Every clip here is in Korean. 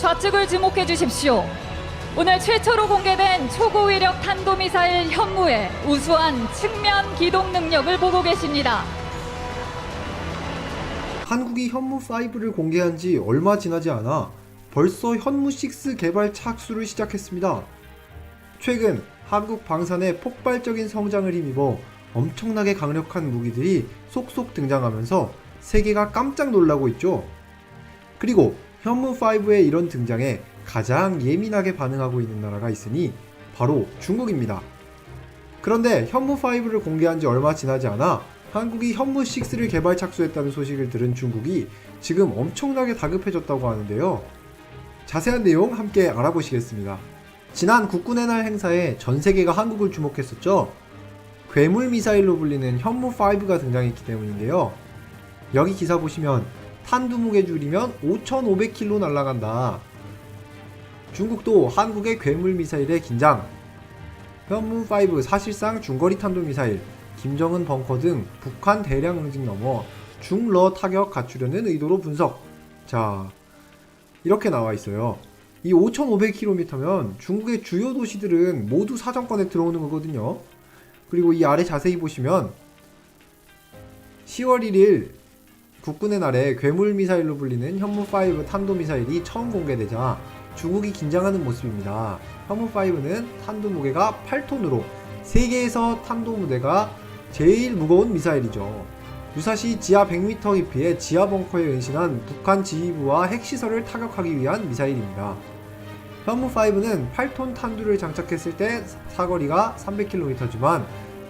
좌측을 주목해 주십시오. 오늘 최초로 공개된 초고위력 탄도미사일 현무의 우수한 측면 기동 능력을 보고 계십니다. 한국이 현무5를 공개한 지 얼마 지나지 않아 벌써 현무6 개발 착수를 시작했습니다. 최근 한국 방산의 폭발적인 성장을 힘입어 엄청나게 강력한 무기들이 속속 등장하면서 세계가 깜짝 놀라고 있죠. 그리고 현무5의 이런 등장에 가장 예민하게 반응하고 있는 나라가 있으니 바로 중국입니다. 그런데 현무5를 공개한 지 얼마 지나지 않아 한국이 현무6를 개발 착수했다는 소식을 들은 중국이 지금 엄청나게 다급해졌다고 하는데요. 자세한 내용 함께 알아보시겠습니다. 지난 국군의 날 행사에 전세계가 한국을 주목했었죠. 괴물 미사일로 불리는 현무5가 등장했기 때문인데요. 여기 기사 보시면 탄두 무게 줄이면 5,500km 날아간다. 중국도 한국의 괴물 미사일에 긴장. 현무5 사실상 중거리 탄도미사일, 김정은 벙커 등 북한 대량 응징 넘어 중러 타격 갖추려는 의도로 분석. 자, 이렇게 나와 있어요. 이 5,500km면 중국의 주요 도시들은 모두 사정권에 들어오는 거거든요. 그리고 이 아래 자세히 보시면 10월 1일 국군의 날에 괴물 미사일로 불리는 현무5 탄도미사일이 처음 공개되자 중국이 긴장하는 모습입니다. 현무5는 탄도 무게가 8톤으로 세계에서 탄도 무대가 제일 무거운 미사일이죠. 유사시 지하 100m 깊이의 지하 벙커에 은신한 북한 지휘부와 핵시설을 타격하기 위한 미사일입니다. 현무5는 8톤 탄두를 장착했을 때 사거리가 300km지만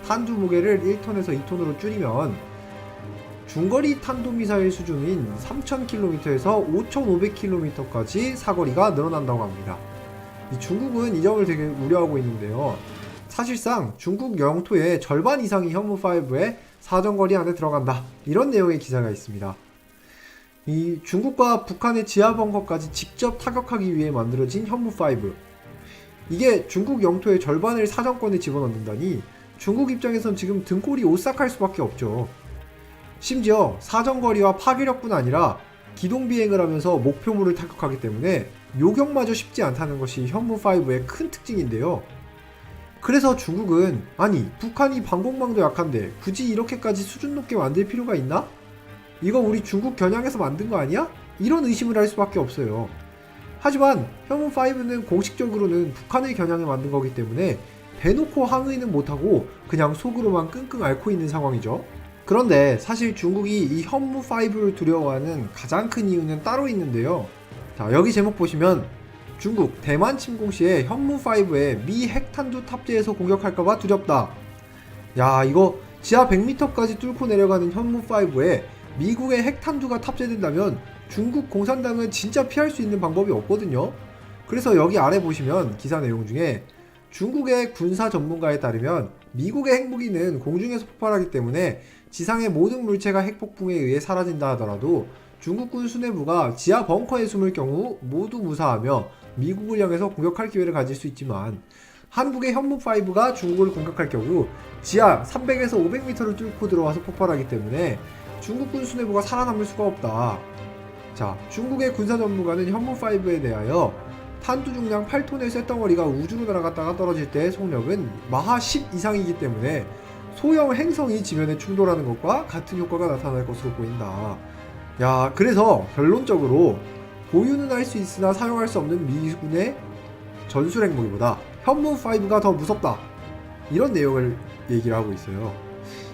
탄두 무게를 1톤에서 2톤으로 줄이면 중거리 탄도미사일 수준인 3000km에서 5500km까지 사거리가 늘어난다고 합니다. 중국은 이 점을 되게 우려하고 있는데요. 사실상 중국 영토의 절반 이상이 현무5의 사정거리 안에 들어간다. 이런 내용의 기사가 있습니다. 이 중국과 북한의 지하벙커까지 직접 타격하기 위해 만들어진 현무5. 이게 중국 영토의 절반을 사정권에 집어넣는다니 중국 입장에선 지금 등골이 오싹할 수밖에 없죠. 심지어 사정거리와 파괴력뿐 아니라 기동비행을 하면서 목표물을 타격하기 때문에 요격마저 쉽지 않다는 것이 현무5의 큰 특징인데요. 그래서 중국은 아니 북한이 방공망도 약한데 굳이 이렇게까지 수준 높게 만들 필요가 있나? 이거 우리 중국 겨냥해서 만든 거 아니야? 이런 의심을 할 수밖에 없어요. 하지만 현무5는 공식적으로는 북한을 겨냥해 만든 거기 때문에 대놓고 항의는 못하고 그냥 속으로만 끙끙 앓고 있는 상황이죠. 그런데 사실 중국이 이 현무5를 두려워하는 가장 큰 이유는 따로 있는데요. 자, 여기 제목 보시면 중국 대만 침공 시에 현무5에 미 핵탄두 탑재해서 공격할까봐 두렵다. 야, 이거 지하 100m까지 뚫고 내려가는 현무5에 미국의 핵탄두가 탑재된다면 중국 공산당은 진짜 피할 수 있는 방법이 없거든요. 그래서 여기 아래 보시면 기사 내용 중에 중국의 군사 전문가에 따르면 미국의 핵무기는 공중에서 폭발하기 때문에 지상의 모든 물체가 핵폭풍에 의해 사라진다 하더라도 중국군 수뇌부가 지하 벙커에 숨을 경우 모두 무사하며 미국을 향해서 공격할 기회를 가질 수 있지만 한국의 현무5가 중국을 공격할 경우 지하 300에서 500m를 뚫고 들어와서 폭발하기 때문에 중국군 수뇌부가 살아남을 수가 없다. 자, 중국의 군사 전문가는 현무5에 대하여 탄두 중량 8톤의 쇳덩어리가 우주로 날아갔다가 떨어질 때 속력은 마하 10 이상이기 때문에 소형 행성이 지면에 충돌하는 것과 같은 효과가 나타날 것으로 보인다. 야, 그래서 결론적으로 보유는 할 수 있으나 사용할 수 없는 미군의 전술 핵무기보다 현무5가 더 무섭다. 이런 내용을 얘기를 하고 있어요.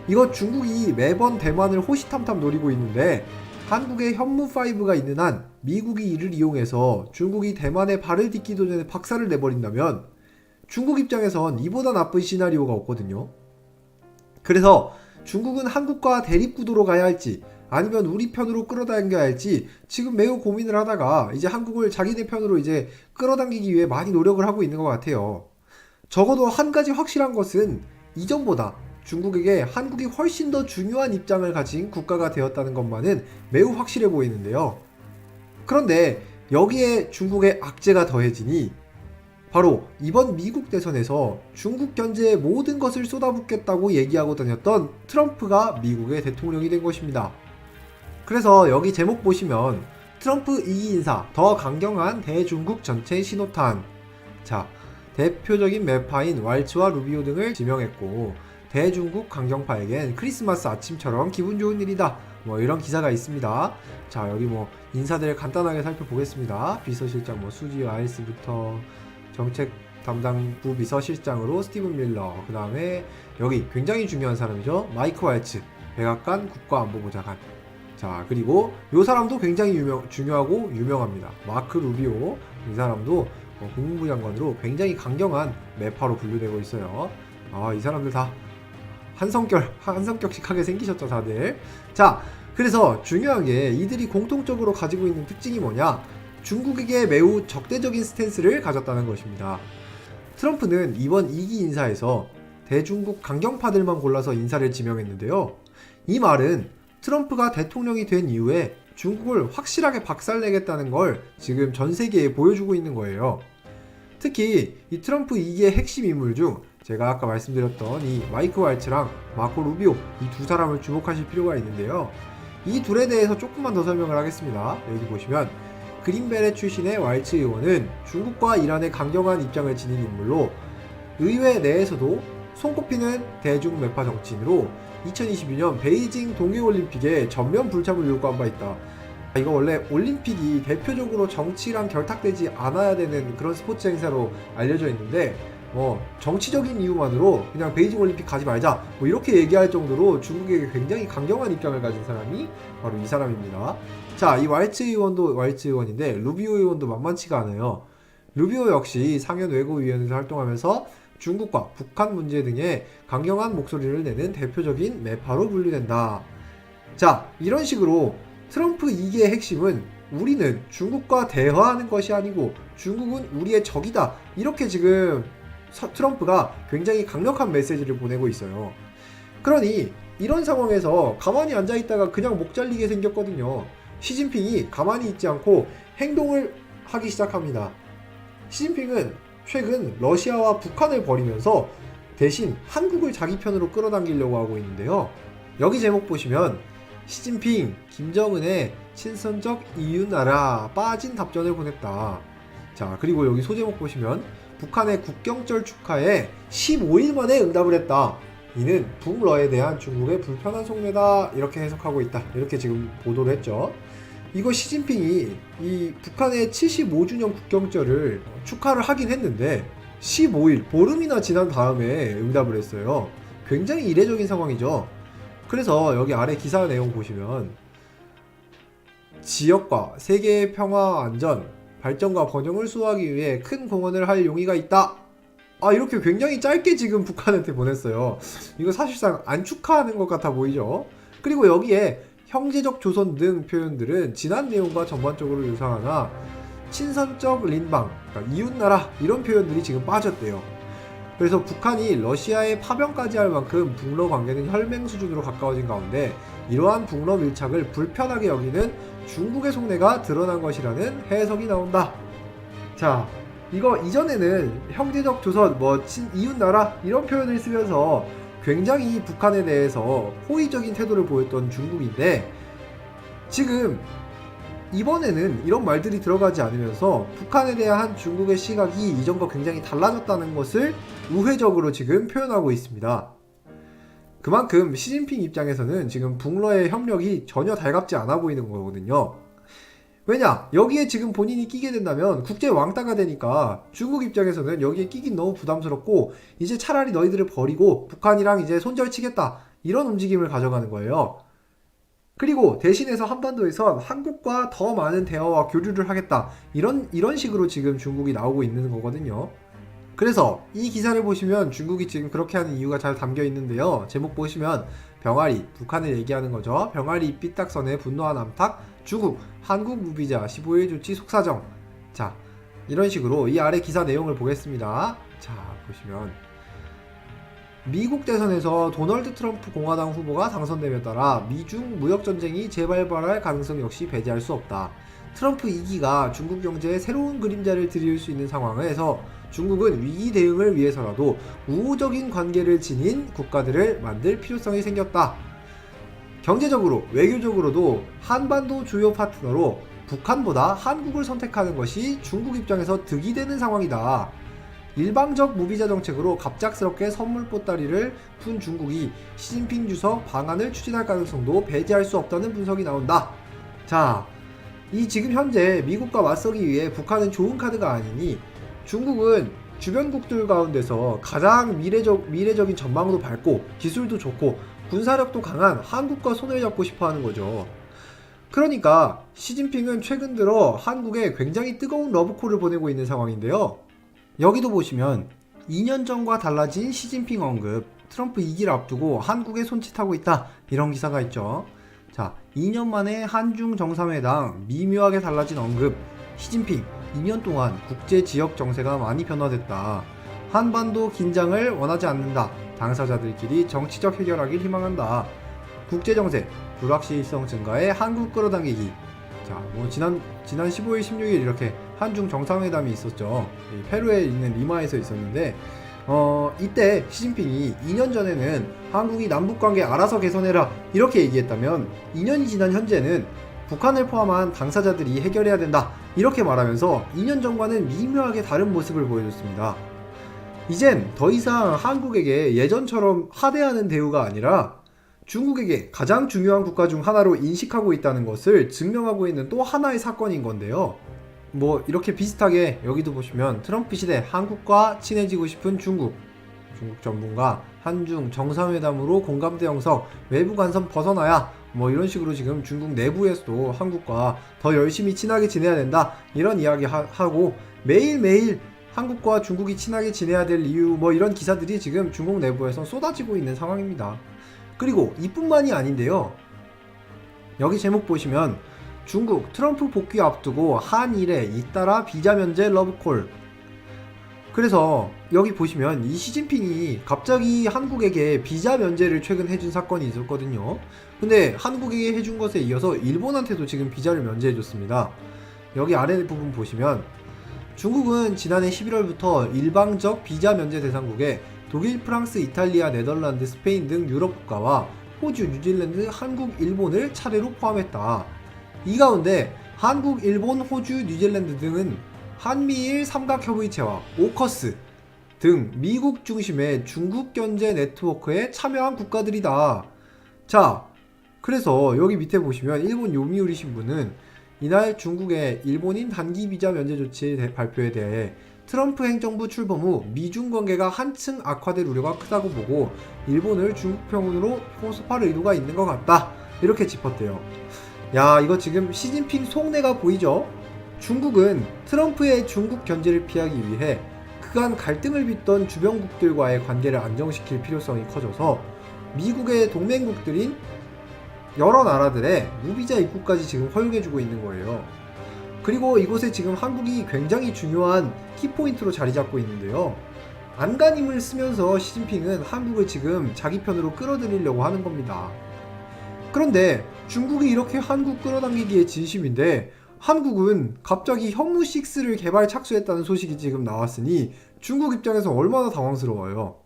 이거 중국이 매번 대만을 호시탐탐 노리고 있는데 한국에 현무5가 있는 한 미국이 이를 이용해서 중국이 대만에 발을 딛기도 전에 박살을 내버린다면 중국 입장에선 이보다 나쁜 시나리오가 없거든요. 그래서 중국은 한국과 대립구도로 가야 할지 아니면 우리 편으로 끌어당겨야 할지 지금 매우 고민을 하다가 이제 한국을 자기네 편으로 이제 끌어당기기 위해 많이 노력을 하고 있는 것 같아요. 적어도 한 가지 확실한 것은 이전보다 중국에게 한국이 훨씬 더 중요한 입장을 가진 국가가 되었다는 것만은 매우 확실해 보이는데요. 그런데 여기에 중국의 악재가 더해지니 바로 이번 미국 대선에서 중국 견제에 모든 것을 쏟아붓겠다고 얘기하고 다녔던 트럼프가 미국의 대통령이 된 것입니다. 그래서 여기 제목 보시면 트럼프 2기 인사 더 강경한 대중국 전체 신호탄. 자, 대표적인 매파인 왈츠와 루비오 등을 지명했고 대중국 강경파에겐 크리스마스 아침처럼 기분 좋은 일이다. 뭐 이런 기사가 있습니다. 자, 여기 뭐 인사들 간단하게 살펴보겠습니다. 비서실장 수지 아이스부터 정책 담당 부비서실장으로 스티븐 밀러, 그 다음에 여기 굉장히 중요한 사람이죠. 마이크 왈츠 백악관 국가안보보좌관. 자, 그리고 이 사람도 굉장히 중요하고 유명합니다. 마크 루비오. 이 사람도 국무부 장관으로 굉장히 강경한 매파로 분류되고 있어요. 이 사람들 다 한성격씩하게 생기셨죠, 다들. 자, 그래서 중요한 게 이들이 공통적으로 가지고 있는 특징이 뭐냐? 중국에게 매우 적대적인 스탠스를 가졌다는 것입니다. 트럼프는 이번 2기 인사에서 대중국 강경파들만 골라서 인사를 지명했는데요. 이 말은 트럼프가 대통령이 된 이후에 중국을 확실하게 박살내겠다는 걸 지금 전 세계에 보여주고 있는 거예요. 특히 이 트럼프 2기의 핵심 인물 중 제가 아까 말씀드렸던 이 마이크 왈츠랑 마코 루비오, 이 두 사람을 주목하실 필요가 있는데요. 이 둘에 대해서 조금만 더 설명을 하겠습니다. 여기 보시면 그린베레 출신의 왈츠 의원은 중국과 이란의 강경한 입장을 지닌 인물로 의회 내에서도 손꼽히는 대중 매파 정치인으로 2022년 베이징 동계올림픽에 전면 불참을 요구한 바 있다. 이거 원래 올림픽이 대표적으로 정치랑 결탁되지 않아야 되는 그런 스포츠 행사로 알려져 있는데 정치적인 이유만으로 그냥 베이징 올림픽 가지 말자 이렇게 얘기할 정도로 중국에게 굉장히 강경한 입장을 가진 사람이 바로 이 사람입니다. 자, 이 왈츠 의원도 왈츠 의원인데 루비오 의원도 만만치가 않아요. 루비오 역시 상현 외교위원회에서 활동하면서 중국과 북한 문제 등에 강경한 목소리를 내는 대표적인 매파로 분류된다. 자, 이런 식으로 트럼프 2기의 핵심은 우리는 중국과 대화하는 것이 아니고 중국은 우리의 적이다. 이렇게 지금 트럼프가 굉장히 강력한 메시지를 보내고 있어요. 그러니 이런 상황에서 가만히 앉아있다가 그냥 목 잘리게 생겼거든요. 시진핑이 가만히 있지 않고 행동을 하기 시작합니다. 시진핑은 최근 러시아와 북한을 버리면서 대신 한국을 자기 편으로 끌어당기려고 하고 있는데요. 여기 제목 보시면 시진핑, 김정은의 친선적 이웃나라 빠진 답전을 보냈다. 자, 그리고 여기 소제목 보시면 북한의 국경절 축하에 15일 만에 응답을 했다. 이는 북러에 대한 중국의 불편한 속내다. 이렇게 해석하고 있다. 이렇게 지금 보도를 했죠. 이거 시진핑이 이 북한의 75주년 국경절을 축하를 하긴 했는데 15일, 보름이나 지난 다음에 응답을 했어요. 굉장히 이례적인 상황이죠. 그래서 여기 아래 기사 내용 보시면 지역과 세계의 평화, 안전, 발전과 번영을 수호하기 위해 큰 공헌을 할 용의가 있다. 이렇게 굉장히 짧게 지금 북한한테 보냈어요. 이거 사실상 안 축하하는 것 같아 보이죠? 그리고 여기에 형제적 조선 등 표현들은 지난 내용과 전반적으로 유사하나 친선적 린방, 그러니까 이웃나라 이런 표현들이 지금 빠졌대요. 그래서 북한이 러시아에 파병까지 할 만큼 북러 관계는 혈맹 수준으로 가까워진 가운데 이러한 북러 밀착을 불편하게 여기는 중국의 속내가 드러난 것이라는 해석이 나온다. 자, 이거 이전에는 형제적 조선, 이웃나라 이런 표현을 쓰면서 굉장히 북한에 대해서 호의적인 태도를 보였던 중국인데 지금 이번에는 이런 말들이 들어가지 않으면서 북한에 대한 중국의 시각이 이전과 굉장히 달라졌다는 것을 우회적으로 지금 표현하고 있습니다. 그만큼 시진핑 입장에서는 지금 북러의 협력이 전혀 달갑지 않아 보이는 거거든요. 왜냐? 여기에 지금 본인이 끼게 된다면 국제 왕따가 되니까 중국 입장에서는 여기에 끼긴 너무 부담스럽고 이제 차라리 너희들을 버리고 북한이랑 이제 손절치겠다 이런 움직임을 가져가는 거예요. 그리고 대신해서 한반도에선 한국과 더 많은 대화와 교류를 하겠다 이런 식으로 지금 중국이 나오고 있는 거거든요. 그래서 이 기사를 보시면 중국이 지금 그렇게 하는 이유가 잘 담겨 있는데요. 제목 보시면 병아리, 북한을 얘기하는 거죠. 병아리 삐딱선에 분노한 암탉, 중국, 한국 무비자 15일 조치 속사정. 자, 이런 식으로 이 아래 기사 내용을 보겠습니다. 자, 보시면 미국 대선에서 도널드 트럼프 공화당 후보가 당선됨에 따라 미중 무역전쟁이 재발발할 가능성 역시 배제할 수 없다. 트럼프 2기가 중국 경제에 새로운 그림자를 들이울 수 있는 상황에서 중국은 위기 대응을 위해서라도 우호적인 관계를 지닌 국가들을 만들 필요성이 생겼다. 경제적으로, 외교적으로도 한반도 주요 파트너로 북한보다 한국을 선택하는 것이 중국 입장에서 득이 되는 상황이다. 일방적 무비자 정책으로 갑작스럽게 선물 보따리를 푼 중국이 시진핑 주석 방안을 추진할 가능성도 배제할 수 없다는 분석이 나온다. 자, 이 지금 현재 미국과 맞서기 위해 북한은 좋은 카드가 아니니 중국은 주변국들 가운데서 가장 미래적인 전망도 밝고 기술도 좋고 군사력도 강한 한국과 손을 잡고 싶어 하는 거죠. 그러니까 시진핑은 최근 들어 한국에 굉장히 뜨거운 러브콜을 보내고 있는 상황인데요. 여기도 보시면 2년 전과 달라진 시진핑 언급, 트럼프 2기를 앞두고 한국에 손짓하고 있다, 이런 기사가 있죠. 자, 2년 만에 한중 정상회담, 미묘하게 달라진 언급, 시진핑 2년 동안 국제 지역 정세가 많이 변화됐다. 한반도 긴장을 원하지 않는다. 당사자들끼리 정치적 해결하길 희망한다. 국제 정세, 불확실성 증가에 한국 끌어당기기. 자, 지난 15일, 16일 이렇게 한중 정상회담이 있었죠. 페루에 있는 리마에서 있었는데, 이때 시진핑이 2년 전에는 한국이 남북관계 알아서 개선해라 이렇게 얘기했다면 2년이 지난 현재는 북한을 포함한 당사자들이 해결해야 된다 이렇게 말하면서 2년 전과는 미묘하게 다른 모습을 보여줬습니다. 이젠 더 이상 한국에게 예전처럼 하대하는 대우가 아니라 중국에게 가장 중요한 국가 중 하나로 인식하고 있다는 것을 증명하고 있는 또 하나의 사건인 건데요. 이렇게 비슷하게 여기도 보시면 트럼프 시대 한국과 친해지고 싶은 중국 전문가 한중 정상회담으로 공감대 형성, 외부 간섭 벗어나야 이런 식으로 지금 중국 내부에서도 한국과 더 열심히 친하게 지내야 된다 이런 이야기 하고 매일매일 한국과 중국이 친하게 지내야 될 이유 이런 기사들이 지금 중국 내부에서 쏟아지고 있는 상황입니다. 그리고 이뿐만이 아닌데요. 여기 제목 보시면 중국 트럼프 복귀 앞두고 한일에 잇따라 비자 면제 러브콜. 그래서 여기 보시면 이 시진핑이 갑자기 한국에게 비자 면제를 최근 해준 사건이 있었거든요. 근데 한국에게 해준 것에 이어서 일본한테도 지금 비자를 면제해줬습니다. 여기 아래 부분 보시면 중국은 지난해 11월부터 일방적 비자 면제 대상국에 독일, 프랑스, 이탈리아, 네덜란드, 스페인 등 유럽 국가와 호주, 뉴질랜드, 한국, 일본을 차례로 포함했다. 이 가운데 한국, 일본, 호주, 뉴질랜드 등은 한미일 삼각협의체와 오커스 등 미국 중심의 중국 견제 네트워크에 참여한 국가들이다. 자, 그래서 여기 밑에 보시면 일본 요미우리 신문은 이날 중국의 일본인 단기 비자 면제 조치 발표에 대해 트럼프 행정부 출범 후 미중 관계가 한층 악화될 우려가 크다고 보고 일본을 중국편으로 포섭할 의도가 있는 것 같다 이렇게 짚었대요. 야, 이거 지금 시진핑 속내가 보이죠? 중국은 트럼프의 중국 견제를 피하기 위해 그간 갈등을 빚던 주변국들과의 관계를 안정시킬 필요성이 커져서 미국의 동맹국들인 여러 나라들의 무비자 입국까지 지금 허용해주고 있는 거예요. 그리고 이곳에 지금 한국이 굉장히 중요한 키포인트로 자리 잡고 있는데요. 안간힘을 쓰면서 시진핑은 한국을 지금 자기 편으로 끌어들이려고 하는 겁니다. 그런데 중국이 이렇게 한국 끌어당기기에 진심인데 한국은 갑자기 현무6를 개발 착수했다는 소식이 지금 나왔으니 중국 입장에서 얼마나 당황스러워요.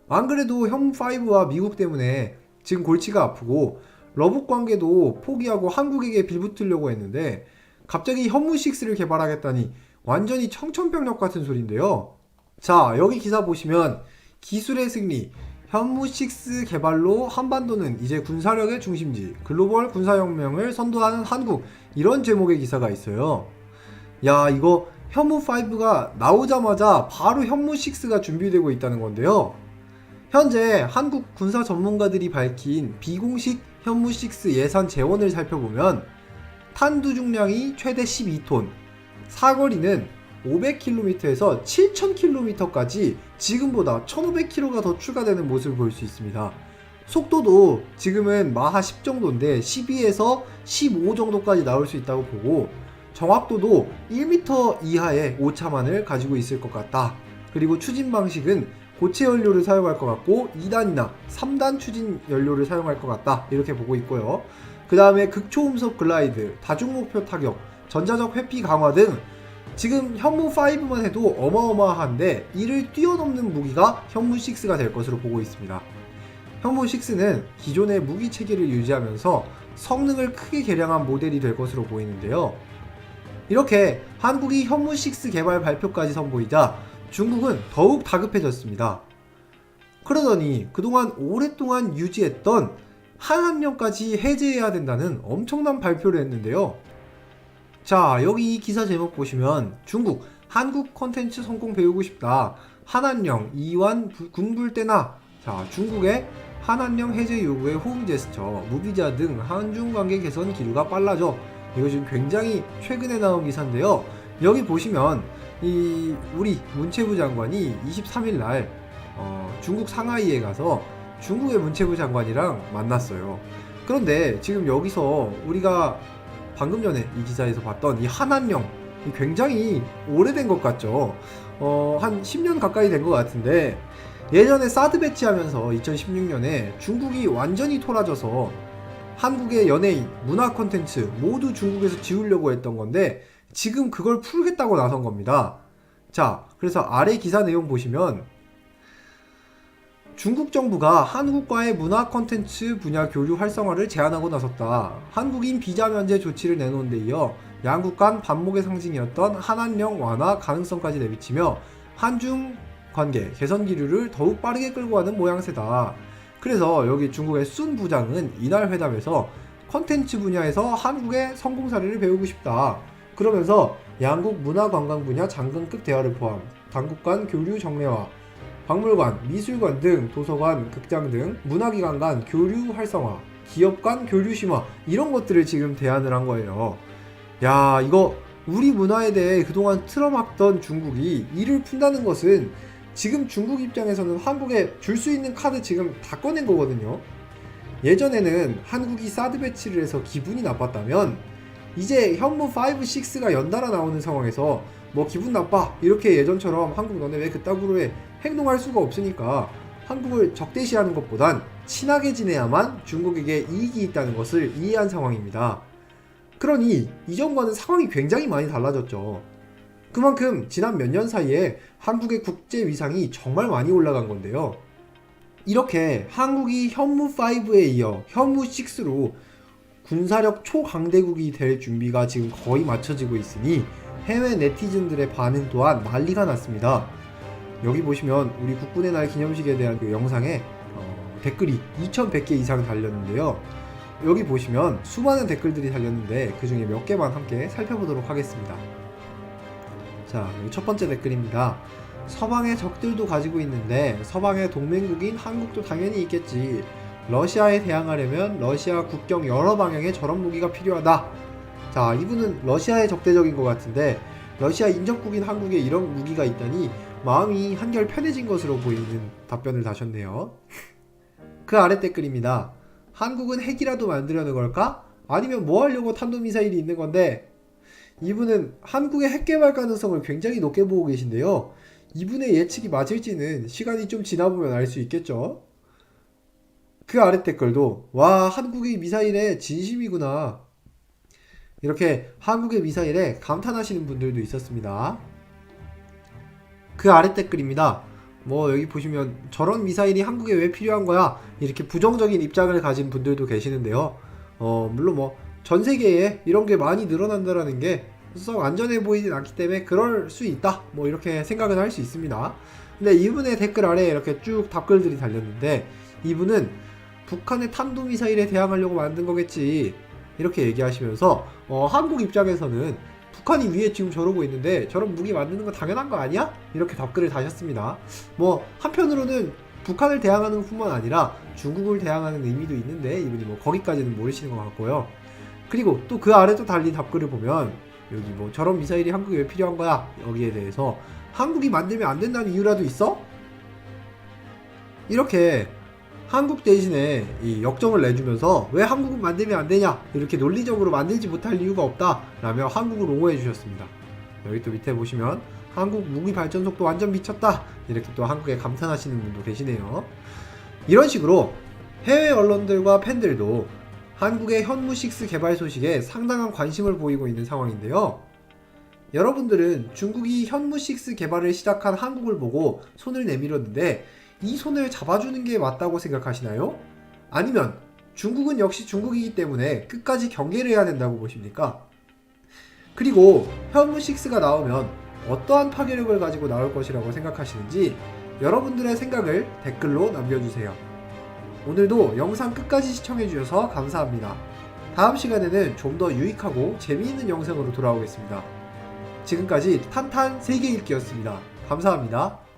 안 그래도 현무5와 미국 때문에 지금 골치가 아프고 러북 관계도 포기하고 한국에게 빌붙으려고 했는데 갑자기 현무6를 개발하겠다니 완전히 청천벽력 같은 소린데요. 자, 여기 기사 보시면 기술의 승리, 현무6 개발로 한반도는 이제 군사력의 중심지, 글로벌 군사혁명을 선도하는 한국, 이런 제목의 기사가 있어요. 야, 이거 현무5가 나오자마자 바로 현무6가 준비되고 있다는 건데요. 현재 한국 군사 전문가들이 밝힌 비공식 현무6 예산 재원을 살펴보면 탄두 중량이 최대 12톤, 사거리는 500km에서 7000km까지 지금보다 1500km가 더 추가되는 모습을 볼 수 있습니다. 속도도 지금은 마하 10 정도인데 12에서 15 정도까지 나올 수 있다고 보고 정확도도 1m 이하의 오차만을 가지고 있을 것 같다. 그리고 추진 방식은 고체 연료를 사용할 것 같고 2단이나 3단 추진 연료를 사용할 것 같다. 이렇게 보고 있고요. 그 다음에 극초음속 글라이드, 다중목표 타격, 전자적 회피 강화 등 지금 현무5만 해도 어마어마한데 이를 뛰어넘는 무기가 현무6가 될 것으로 보고 있습니다. 현무6는 기존의 무기 체계를 유지하면서 성능을 크게 개량한 모델이 될 것으로 보이는데요. 이렇게 한국이 현무6 개발 발표까지 선보이자 중국은 더욱 다급해졌습니다. 그러더니 그동안 오랫동안 유지했던 한한령까지 해제해야 된다는 엄청난 발표를 했는데요. 자, 여기 이 기사 제목 보시면 중국 한국 콘텐츠 성공 배우고 싶다. 한한령 이완 군불대나. 자, 중국의 한한령 해제 요구에 호응 제스처, 무비자 등 한중 관계 개선 기류가 빨라져. 이거 지금 굉장히 최근에 나온 기사인데요. 여기 보시면 이 우리 문체부 장관이 23일 날 중국 상하이에 가서 중국의 문체부 장관이랑 만났어요. 그런데 지금 여기서 우리가 방금 전에 이 기사에서 봤던 이 한한령 굉장히 오래된 것 같죠. 한 10년 가까이 된 것 같은데 예전에 사드 배치하면서 2016년에 중국이 완전히 토라져서 한국의 연예인, 문화 콘텐츠 모두 중국에서 지우려고 했던 건데 지금 그걸 풀겠다고 나선 겁니다. 자, 그래서 아래 기사 내용 보시면 중국 정부가 한국과의 문화 콘텐츠 분야 교류 활성화를 제안하고 나섰다. 한국인 비자 면제 조치를 내놓은 데 이어 양국 간 반목의 상징이었던 한한령 완화 가능성까지 내비치며 한중 관계 개선 기류를 더욱 빠르게 끌고 가는 모양새다. 그래서 여기 중국의 순 부장은 이날 회담에서 콘텐츠 분야에서 한국의 성공 사례를 배우고 싶다. 그러면서 양국 문화관광 분야 장관급 대화를 포함 당국 간 교류 정례화, 박물관, 미술관 등 도서관, 극장 등 문화기관 간 교류 활성화, 기업 간 교류 심화 이런 것들을 지금 대안을 한 거예요. 야, 이거 우리 문화에 대해 그동안 틀어막던 중국이 이를 푼다는 것은 지금 중국 입장에서는 한국에 줄 수 있는 카드 지금 다 꺼낸 거거든요. 예전에는 한국이 사드 배치를 해서 기분이 나빴다면 이제 현무 5, 6가 연달아 나오는 상황에서 뭐 기분 나빠 이렇게 예전처럼 한국 너네 왜 그따구로 해 행동할 수가 없으니까 한국을 적대시하는 것보단 친하게 지내야만 중국에게 이익이 있다는 것을 이해한 상황입니다. 그러니 이전과는 상황이 굉장히 많이 달라졌죠. 그만큼 지난 몇 년 사이에 한국의 국제 위상이 정말 많이 올라간 건데요. 이렇게 한국이 현무 5에 이어 현무 6로 군사력 초강대국이 될 준비가 지금 거의 맞춰지고 있으니 해외 네티즌들의 반응 또한 난리가 났습니다. 여기 보시면 우리 국군의 날 기념식에 대한 그 영상에 댓글이 2100개 이상 달렸는데요. 여기 보시면 수많은 댓글들이 달렸는데 그 중에 몇 개만 함께 살펴보도록 하겠습니다. 자, 여기 첫 번째 댓글입니다. 서방의 적들도 가지고 있는데 서방의 동맹국인 한국도 당연히 있겠지. 러시아에 대항하려면 러시아 국경 여러 방향에 저런 무기가 필요하다. 자, 이분은 러시아에 적대적인 것 같은데 러시아 인접국인 한국에 이런 무기가 있다니 마음이 한결 편해진 것으로 보이는 답변을 다셨네요. 그 아래 댓글입니다. 한국은 핵이라도 만들려는 걸까? 아니면 뭐 하려고 탄도미사일이 있는 건데? 이분은 한국의 핵 개발 가능성을 굉장히 높게 보고 계신데요. 이분의 예측이 맞을지는 시간이 좀 지나보면 알 수 있겠죠. 그 아래 댓글도 와, 한국의 미사일에 진심이구나. 이렇게 한국의 미사일에 감탄하시는 분들도 있었습니다. 그 아래 댓글입니다. 뭐 여기 보시면 저런 미사일이 한국에 왜 필요한 거야? 이렇게 부정적인 입장을 가진 분들도 계시는데요. 물론 뭐 전 세계에 이런 게 많이 늘어난다라는 게 썩 안전해 보이진 않기 때문에 그럴 수 있다. 뭐 이렇게 생각은 할 수 있습니다. 근데 이분의 댓글 아래에 이렇게 쭉 답글들이 달렸는데 이분은 북한의 탄도미사일에 대항하려고 만든 거겠지. 이렇게 얘기하시면서 한국 입장에서는 북한이 위에 지금 저러고 있는데 저런 무기 만드는 거 당연한 거 아니야? 이렇게 답글을 다셨습니다. 뭐 한편으로는 북한을 대항하는 뿐만 아니라 중국을 대항하는 의미도 있는데 이분이 뭐 거기까지는 모르시는 것 같고요. 그리고 또 그 아래 또 달린 답글을 보면 여기 뭐 저런 미사일이 한국에 왜 필요한 거야? 여기에 대해서 한국이 만들면 안 된다는 이유라도 있어? 이렇게 한국 대신에 이 역정을 내주면서 왜 한국은 만들면 안 되냐? 이렇게 논리적으로 만들지 못할 이유가 없다 라며 한국을 옹호해 주셨습니다. 여기 또 밑에 보시면 한국 무기 발전 속도 완전 미쳤다 이렇게 또 한국에 감탄하시는 분도 계시네요. 이런 식으로 해외 언론들과 팬들도 한국의 현무6 개발 소식에 상당한 관심을 보이고 있는 상황인데요. 여러분들은 중국이 현무6 개발을 시작한 한국을 보고 손을 내밀었는데 이 손을 잡아주는 게 맞다고 생각하시나요? 아니면 중국은 역시 중국이기 때문에 끝까지 경계를 해야 된다고 보십니까? 그리고 현무6가 나오면 어떠한 파괴력을 가지고 나올 것이라고 생각하시는지 여러분들의 생각을 댓글로 남겨주세요. 오늘도 영상 끝까지 시청해주셔서 감사합니다. 다음 시간에는 좀 더 유익하고 재미있는 영상으로 돌아오겠습니다. 지금까지 탄탄 세계 읽기였습니다. 감사합니다.